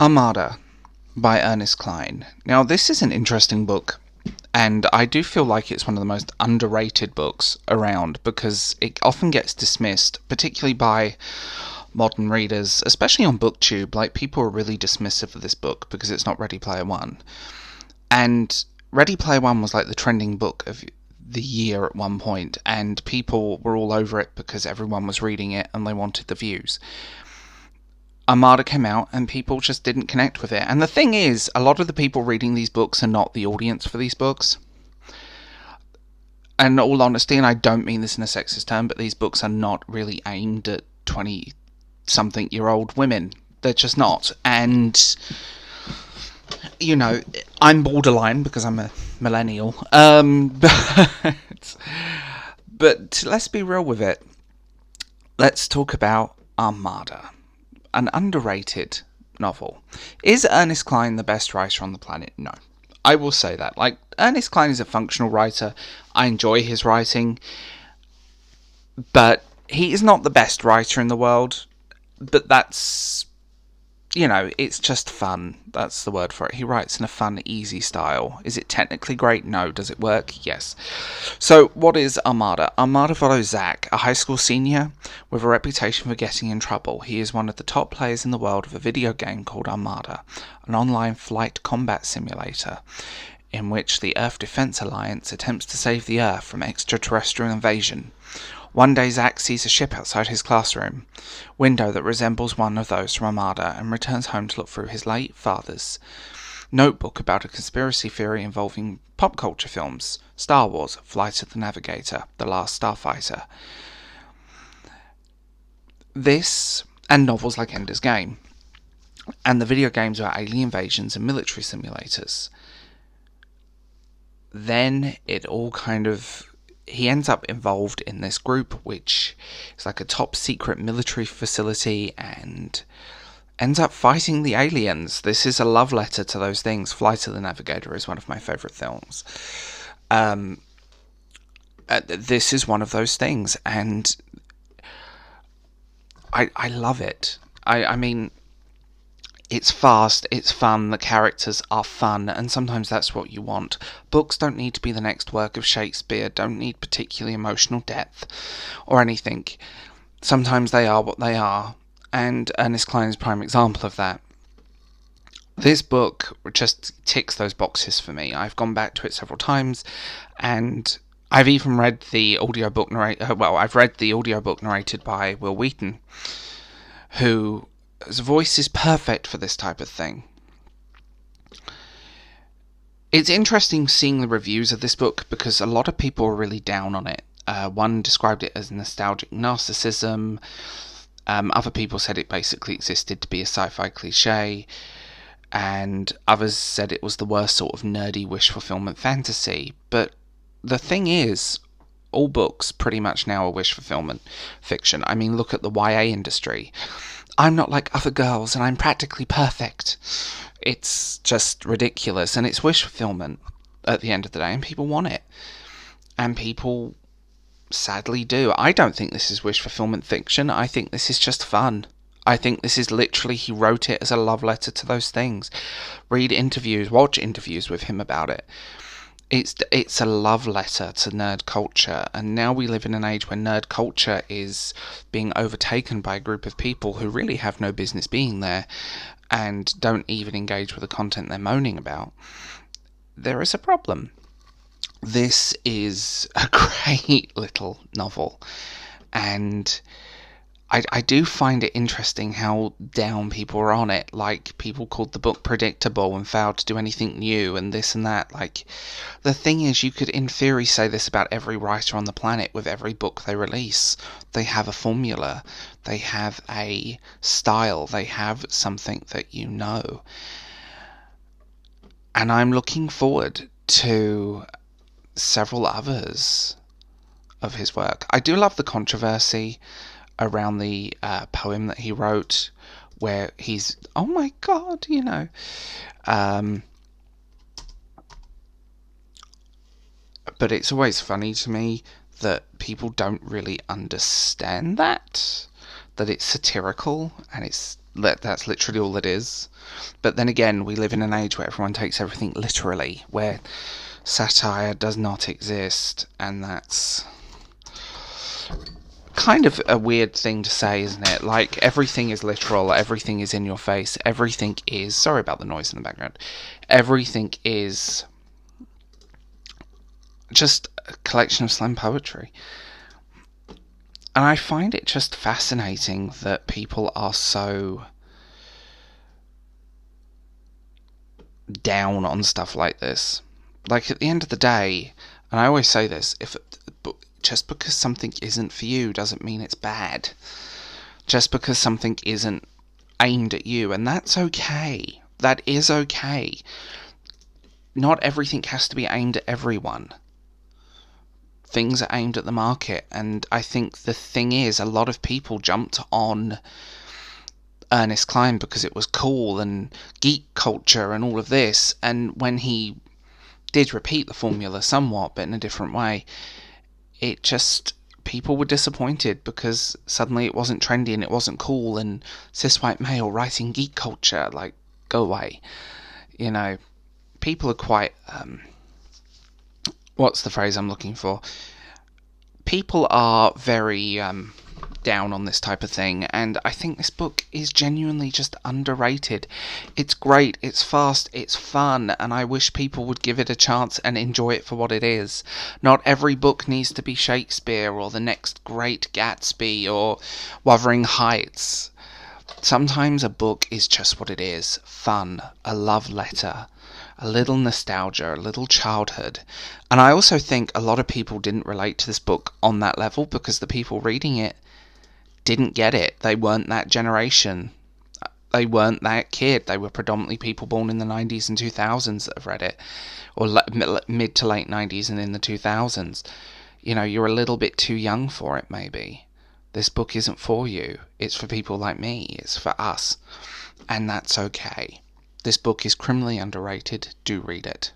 Armada by Ernest Cline. Now, this is an interesting book, and I do feel like it's one of the most underrated books around because it often gets dismissed, particularly by modern readers, especially on BookTube. Like, people are really dismissive of this book because it's not Ready Player One. And Ready Player One was like the trending book of the year at one point, and people were all over it because everyone was reading it and they wanted the views. Armada came out and people just didn't connect with it. And the thing is, a lot of the people reading these books are not the audience for these books. And in all honesty, and I don't mean this in a sexist term, but these books are not really aimed at 20-something-year-old women. They're just not. And, you know, I'm borderline because I'm a millennial. But let's be real with it. Let's talk about Armada. An underrated novel. Is Ernest Cline the best writer on the planet? No. I will say that. Like, Ernest Cline is a functional writer. I enjoy his writing. But he is not the best writer in the world. But that's, it's just fun. That's the word for it. He writes in a fun, easy style. Is it technically great? No. Does it work? Yes. So, what is Armada? Armada follows Zach, a high school senior with a reputation for getting in trouble. He is one of the top players in the world of a video game called Armada, an online flight combat simulator in which the Earth Defense Alliance attempts to save the Earth from extraterrestrial invasion. One day Zach sees a ship outside his classroom window that resembles one of those from Armada and returns home to look through his late father's notebook about a conspiracy theory involving pop culture films, Star Wars, Flight of the Navigator, The Last Starfighter. This, and novels like Ender's Game, and the video games are alien invasions and military simulators. Then it all he ends up involved in this group, which is like a top secret military facility, and ends up fighting the aliens. This is a love letter to those things. Flight of the Navigator is one of my favourite films. This is one of those things, and I love it. I mean, it's fast, it's fun, the characters are fun, and sometimes that's what you want. Books don't need to be the next work of Shakespeare, don't need particularly emotional depth or anything. Sometimes they are what they are, and Ernest Cline is a prime example of that. This book just ticks those boxes for me. I've gone back to it several times, and I've even read the audiobook I've read the audiobook narrated by Will Wheaton, whose voice is perfect for this type of thing. It's interesting seeing the reviews of this book because a lot of people are really down on it. One described it as nostalgic narcissism. Other people said it basically existed to be a sci-fi cliche. And others said it was the worst sort of nerdy wish fulfillment fantasy. But the thing is, all books pretty much now are wish fulfillment fiction. I mean, look at the YA industry. I'm not like other girls and I'm practically perfect. It's just ridiculous, and it's wish fulfillment at the end of the day, and people want it. And people sadly do. I don't think this is wish fulfillment fiction. I think this is just fun. I think this is literally, he wrote it as a love letter to those things. Read interviews, watch interviews with him about it. It's a love letter to nerd culture, and now we live in an age where nerd culture is being overtaken by a group of people who really have no business being there and don't even engage with the content they're moaning about. There is a problem. This is a great little novel, and I do find it interesting how down people are on it. Like, people called the book predictable and failed to do anything new and this and that. Like, the thing is, you could in theory say this about every writer on the planet with every book they release. They have a formula. They have a style. They have something that you know. And I'm looking forward to several others of his work. I do love the controversy around the poem that he wrote where he's, oh my god, but it's always funny to me that people don't really understand that it's satirical and it's That's literally all it is. But then again, we live in an age where everyone takes everything literally, where satire does not exist, and that's kind of a weird thing to say, isn't it? Like, everything is literal, everything is in your face, everything is... Sorry about the noise in the background. Everything is just a collection of slam poetry. And I find it just fascinating that people are so down on stuff like this. Like, at the end of the day, and I always say this, just because something isn't for you doesn't mean it's bad. Just because something isn't aimed at you, and that's okay. That is okay. Not everything has to be aimed at everyone. Things are aimed at the market, and I think the thing is, a lot of people jumped on Ernest Cline because it was cool and geek culture and all of this, and when he did repeat the formula somewhat, but in a different way, it just... people were disappointed because suddenly it wasn't trendy and it wasn't cool, and cis white male writing geek culture, like, go away. You know, people are quite... what's the phrase I'm looking for? People are very down on this type of thing, and I think this book is genuinely just underrated. It's great, it's fast, it's fun, and I wish people would give it a chance and enjoy it for what it is. Not every book needs to be Shakespeare or the next great Gatsby or Wuthering Heights. Sometimes a book is just what it is: fun, a love letter, a little nostalgia, a little childhood. And I also think a lot of people didn't relate to this book on that level because the people reading it didn't get it. They weren't that generation. They weren't that kid. They were predominantly people born in the 90s and 2000s that have read it, or mid to late 90s and in the 2000s. You know, you're a little bit too young for it, maybe. This book isn't for you. It's for people like me. It's for us. And that's okay. This book is criminally underrated. Do read it.